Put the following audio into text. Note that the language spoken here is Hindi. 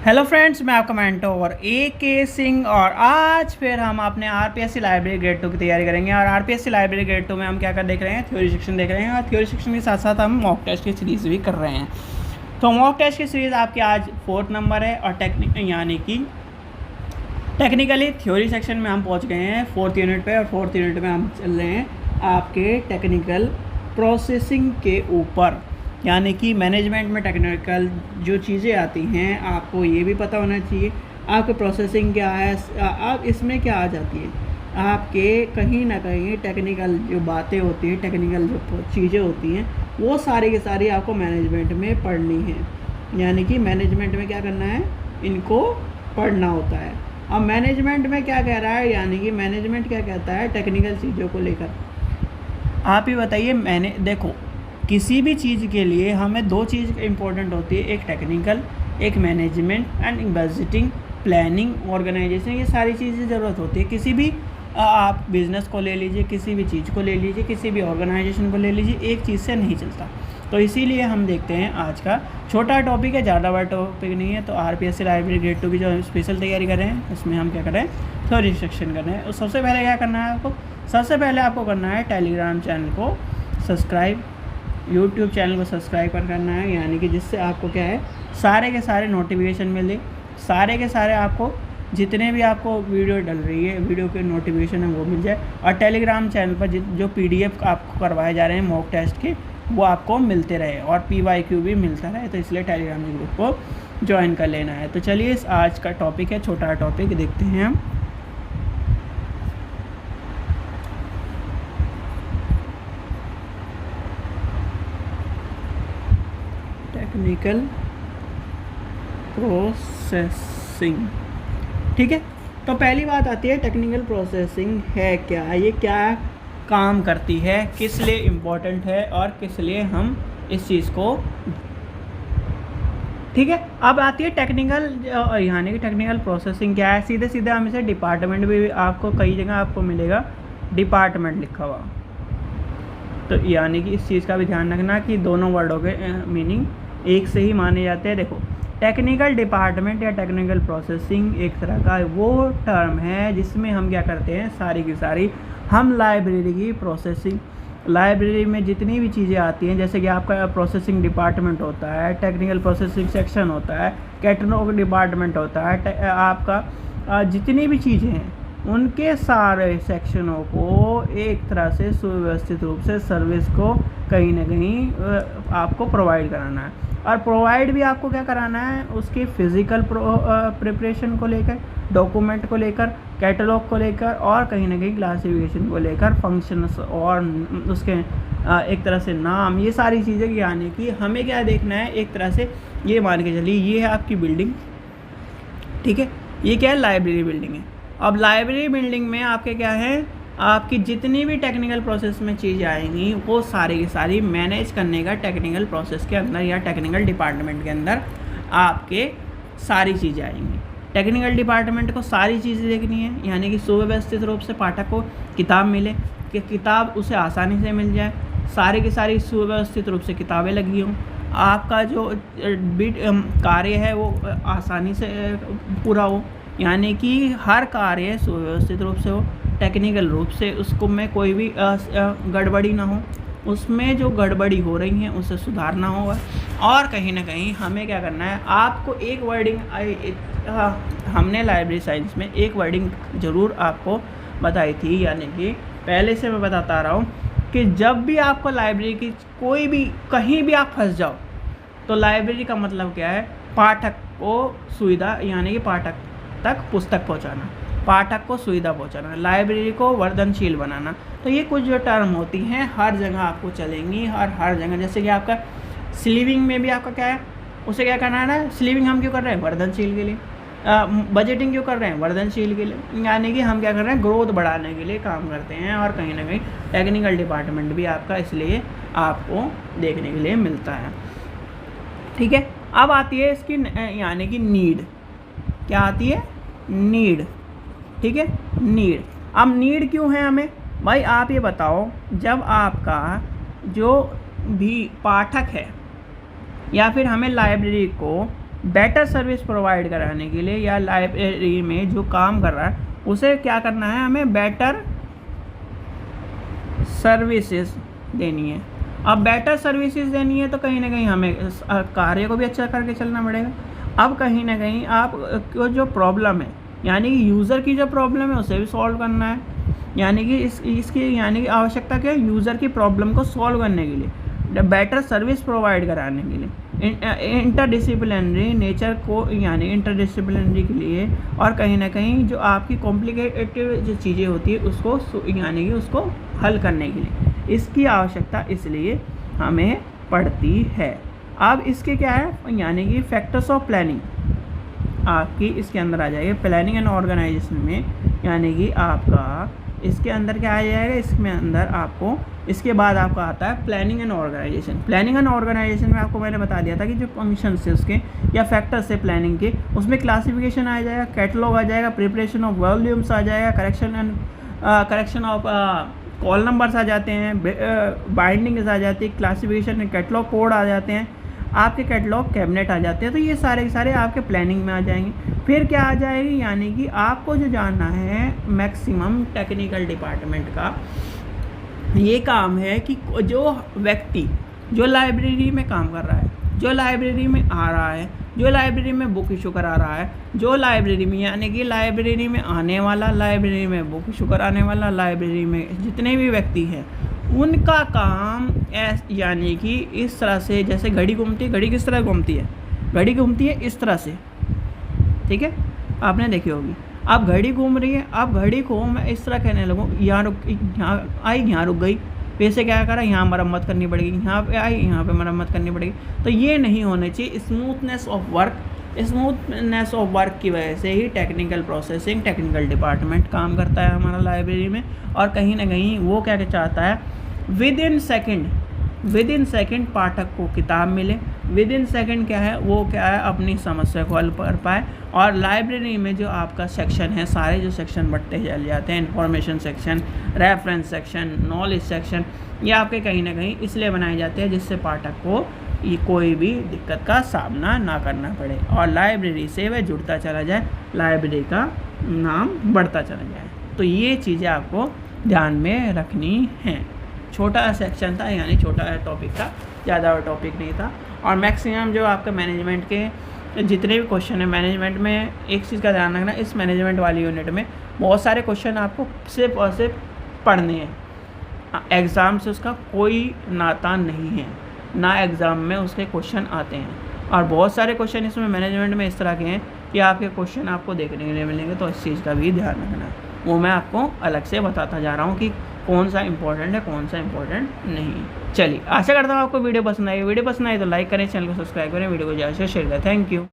हेलो फ्रेंड्स, मैं आपका मेंटोर AK सिंह और आज फिर हम अपने RPSC लाइब्रेरी ग्रेड 2 की तैयारी करेंगे। और RPSC लाइब्रेरी ग्रेड 2 में हम क्या देख रहे हैं, थ्योरी सेक्शन देख रहे हैं। और थ्योरी सेक्शन के साथ साथ हम मॉक टेस्ट की सीरीज़ भी कर रहे हैं। तो मॉक टेस्ट की सीरीज़ आपकी आज 4th नंबर है और टेक्निकली थ्योरी सेक्शन में हम पहुँच गए हैं 4th यूनिट पे। और 4th यूनिट में हम चल रहे हैं आपके टेक्निकल प्रोसेसिंग के ऊपर, यानी कि मैनेजमेंट में टेक्निकल जो चीज़ें आती हैं आपको ये भी पता होना चाहिए। आपके प्रोसेसिंग क्या है, आप इसमें क्या आ जाती है, आपके कहीं ना कहीं टेक्निकल जो बातें होती हैं, टेक्निकल जो चीज़ें होती हैं, वो सारी की सारी आपको मैनेजमेंट में पढ़नी है। यानी कि मैनेजमेंट में क्या करना है, इनको पढ़ना होता है। अब मैनेजमेंट में क्या कह रहा है, यानी कि मैनेजमेंट क्या कहता है टेक्निकल चीज़ों को लेकर। आप ही बताइए, मैंने देखो किसी भी चीज़ के लिए हमें दो चीज़ इंपॉर्टेंट होती है, एक टेक्निकल, एक management and budgeting, planning, organisation. ये सारी चीज़ें ज़रूरत होती है। किसी भी आप बिज़नेस को ले लीजिए, किसी भी चीज़ को ले लीजिए, किसी भी ऑर्गेनाइजेशन को ले लीजिए, एक चीज़ से नहीं चलता। तो इसीलिए हम देखते हैं आज का छोटा टॉपिक है, ज़्यादा बड़ा टॉपिक नहीं है। तो RPSC लाइब्रेरी ग्रेड 2 की जो स्पेशल तैयारी कर रहे हैं उसमें हम क्या कर रहे हैं, थ्योरी सेक्शन कर रहे हैं। और सबसे पहले क्या करना है आपको, सबसे पहले आपको करना है टेलीग्राम चैनल को सब्सक्राइब, यूट्यूब चैनल को सब्सक्राइब करना है, यानी कि जिससे आपको क्या है, सारे के सारे नोटिफिकेशन मिले, सारे के सारे आपको जितने भी आपको वीडियो डल रही है, वीडियो के नोटिफिकेशन है वो मिल जाए। और टेलीग्राम चैनल पर जो PDF आपको करवाए जा रहे हैं मॉक टेस्ट के, वो आपको मिलते रहे और PYQ भी मिलता रहे। तो इसलिए टेलीग्राम ग्रुप को ज्वाइन कर लेना है। तो चलिए, इस आज का टॉपिक है, छोटा टॉपिक देखते हैं हम। टेक्निकल प्रोसेसिंग, ठीक है। तो पहली बात आती है टेक्निकल प्रोसेसिंग है क्या, ये क्या काम करती है, किस लिए इम्पोर्टेंट है और किस लिए हम इस चीज़ को, ठीक है। अब आती है टेक्निकल, यानी कि टेक्निकल प्रोसेसिंग क्या है। सीधे सीधे हम इसे डिपार्टमेंट भी आपको कई जगह आपको मिलेगा डिपार्टमेंट लिखा हुआ। तो यानी कि इस चीज़ का भी ध्यान रखना कि दोनों वर्डों के मीनिंग एक से ही माने जाते हैं। देखो, टेक्निकल डिपार्टमेंट या टेक्निकल प्रोसेसिंग एक तरह का वो टर्म है जिसमें हम क्या करते हैं, सारी की सारी हम लाइब्रेरी की प्रोसेसिंग, लाइब्रेरी में जितनी भी चीज़ें आती हैं, जैसे कि आपका प्रोसेसिंग डिपार्टमेंट होता है, टेक्निकल प्रोसेसिंग सेक्शन होता है, कैटलॉग डिपार्टमेंट होता है, आपका जितनी भी चीज़ें हैं उनके सारे सेक्शनों को एक तरह से सुव्यवस्थित रूप से सर्विस को कहीं ना कहीं आपको प्रोवाइड कराना है। और प्रोवाइड भी आपको क्या कराना है, उसकी फ़िज़िकल प्रिपरेशन को लेकर, डॉक्यूमेंट को लेकर, कैटलॉग को लेकर, और कहीं ना कहीं क्लासिफिकेशन को लेकर, फंक्शंस और उसके एक तरह से नाम, ये सारी चीज़ें। यानी कि हमें क्या देखना है, एक तरह से ये मान के चलिए, ये है आपकी बिल्डिंग, ठीक है। ये क्या है, लाइब्रेरी बिल्डिंग है। अब लाइब्रेरी बिल्डिंग में आपके क्या है, आपकी जितनी भी टेक्निकल प्रोसेस में चीज़ें आएंगी वो सारी की सारी मैनेज करने का टेक्निकल प्रोसेस के अंदर या टेक्निकल डिपार्टमेंट के अंदर आपके सारी चीज़ें आएंगी। टेक्निकल डिपार्टमेंट को सारी चीज़ें देखनी है, यानी कि सुव्यवस्थित रूप से पाठक को किताब मिले, कि किताब उसे आसानी से मिल जाए, सारी की सारी सुव्यवस्थित रूप से किताबें लगी हों, आपका जो कार्य है वो आसानी से पूरा हो, यानी कि हर कार्य सुव्यवस्थित रूप से हो, टेक्निकल रूप से उसको में कोई भी गड़बड़ी ना हो, उसमें जो गड़बड़ी हो रही हैं उसे सुधारना होगा। और कहीं ना कहीं हमें क्या करना है, आपको एक वर्डिंग, हमने लाइब्रेरी साइंस में एक वर्डिंग ज़रूर आपको बताई थी, यानी कि पहले से मैं बताता आ रहा हूँ कि जब भी आपको लाइब्रेरी की कोई भी कहीं भी आप फंस जाओ, तो लाइब्रेरी का मतलब क्या है, पाठक को सुविधा, यानी कि पाठक तक पुस्तक पहुंचाना, पाठक को सुविधा पहुंचाना, लाइब्रेरी को वर्धनशील बनाना। तो ये कुछ जो टर्म होती हैं हर जगह आपको चलेंगी, हर जगह। जैसे कि आपका स्लीविंग में भी आपका क्या है, उसे क्या करना है ना, स्लीविंग हम क्यों कर रहे हैं, वर्धनशील के लिए। बजटिंग क्यों कर रहे हैं, वर्धनशील के लिए। यानी कि हम क्या कर रहे हैं, ग्रोथ बढ़ाने के लिए काम करते हैं। और कहीं ना कहीं टेक्निकल डिपार्टमेंट भी आपका इसलिए आपको देखने के लिए मिलता है, ठीक है। अब आती है इसकी यानी कि नीड, क्या आती है, नीड, ठीक है, नीड। अब नीड क्यों है हमें, भाई आप ये बताओ, जब आपका जो भी पाठक है या फिर हमें लाइब्रेरी को बेटर सर्विस प्रोवाइड कराने के लिए या लाइब्रेरी में जो काम कर रहा है उसे क्या करना है, हमें बेटर सर्विसेज देनी है। अब बेटर सर्विसेज देनी है तो कहीं ना कहीं हमें कार्य को भी अच्छा करके चलना पड़ेगा। अब कहीं ना कहीं आपको जो प्रॉब्लम है यानी कि यूज़र की जो प्रॉब्लम है उसे भी सॉल्व करना है, यानी कि इसकी यानी कि आवश्यकता क्या है, यूज़र की प्रॉब्लम को सॉल्व करने के लिए, बेटर सर्विस प्रोवाइड कराने के लिए, इंटरडिसिप्लिनरी नेचर को यानी इंटरडिसिप्लिनरी के लिए, और कहीं ना कहीं जो आपकी कॉम्प्लिकेटेड जो चीज़ें होती है उसको यानी कि उसको हल करने के लिए इसकी आवश्यकता इसलिए हमें पड़ती है। अब इसके क्या है यानी कि फैक्टर्स ऑफ प्लानिंग आपकी इसके अंदर आ जाएगा प्लानिंग एंड ऑर्गेनाइजेशन में, यानी कि आपका इसके अंदर क्या आ जाएगा, इसमें अंदर आपको इसके बाद आपका आता है planning and organisation. Planning and organisation में आपको मैंने बता दिया था कि जो फंक्शन है उसके या फैक्टर्स है प्लानिंग के, उसमें क्लासिफिकेशन आ जाएगा, कैटलॉग आ जाएगा, प्रिपरेशन ऑफ वॉल्यूम्स आ जाएगा, करेक्शन ऑफ कॉल नंबर्स आ जाते हैं, बाइंडिंग्स आ जाती है, क्लासिफिकेशन में कैटलॉग कोड आ जाते हैं, आपके कैटलॉग कैबिनेट आ जाते हैं। तो ये सारे के सारे आपके प्लानिंग में आ जाएंगे। फिर क्या आ जाएगी यानी कि आपको जो जानना है मैक्सिमम टेक्निकल डिपार्टमेंट का ये काम है कि जो व्यक्ति जो लाइब्रेरी में काम कर रहा है, जो लाइब्रेरी में आ रहा है, जो लाइब्रेरी में बुक इशू करा रहा है, जो लाइब्रेरी में यानी कि लाइब्रेरी में आने वाला, लाइब्रेरी में बुक इशू कराने वाला, लाइब्रेरी में जितने भी व्यक्ति हैं उनका काम यानी कि इस तरह से, जैसे घड़ी घूमती है, घड़ी किस तरह घूमती है, घड़ी घूमती है इस तरह से, ठीक है, आपने देखी होगी। अब घड़ी घूम रही है, अब घड़ी को मैं इस तरह कहने लगूँ, यहाँ रुक गई, फिर से क्या करा, यहाँ मरम्मत करनी पड़ेगी, यहाँ पे आई, यहाँ पे मरम्मत करनी पड़ेगी। तो ये नहीं होने चाहिए। स्मूथनेस ऑफ वर्क की वजह से ही टेक्निकल प्रोसेसिंग, टेक्निकल डिपार्टमेंट काम करता है हमारा लाइब्रेरी में। और कहीं ना कहीं वो क्या चाहता है, विद इन सेकेंड पाठक को किताब मिले, विद इन सेकेंड क्या है, वो क्या है अपनी समस्या को हल कर पाए। और लाइब्रेरी में जो आपका सेक्शन है, सारे जो सेक्शन बढ़ते चल जाते हैं, information section, reference section, knowledge section, ये आपके कहीं ना कहीं इसलिए बनाए जाते हैं जिससे पाठक को ये कोई भी दिक्कत का सामना ना करना पड़े और लाइब्रेरी से वह जुड़ता चला जाए, लाइब्रेरी का नाम बढ़ता चला जाए। तो ये चीज़ें आपको ध्यान में रखनी हैं। छोटा सेक्शन था यानी छोटा टॉपिक था, ज़्यादा टॉपिक नहीं था। और मैक्सिमम जो आपका मैनेजमेंट के जितने भी क्वेश्चन है, मैनेजमेंट में एक चीज़ का ध्यान रखना, इस मैनेजमेंट वाली यूनिट में बहुत सारे क्वेश्चन आपको सिर्फ और सिर्फ पढ़ने हैं। एग्ज़ाम से उसका कोई नाता नहीं है, ना एग्ज़ाम में उसके क्वेश्चन आते हैं। और बहुत सारे क्वेश्चन इसमें मैनेजमेंट में इस तरह के हैं कि आपके क्वेश्चन आपको देखने के लिए मिलेंगे, तो इस चीज़ का भी ध्यान रखना है। वो मैं आपको अलग से बताता जा रहा हूँ कि कौन सा इंपॉर्टेंट है, कौन सा इंपॉर्टेंट नहीं। चलिए, आशा करता हूँ आपको वीडियो पसंद आई। वीडियो पसंद आई तो लाइक करें, चैनल को सब्सक्राइब करें, वीडियो को ज़्यादा से शेयर करें। Thank you.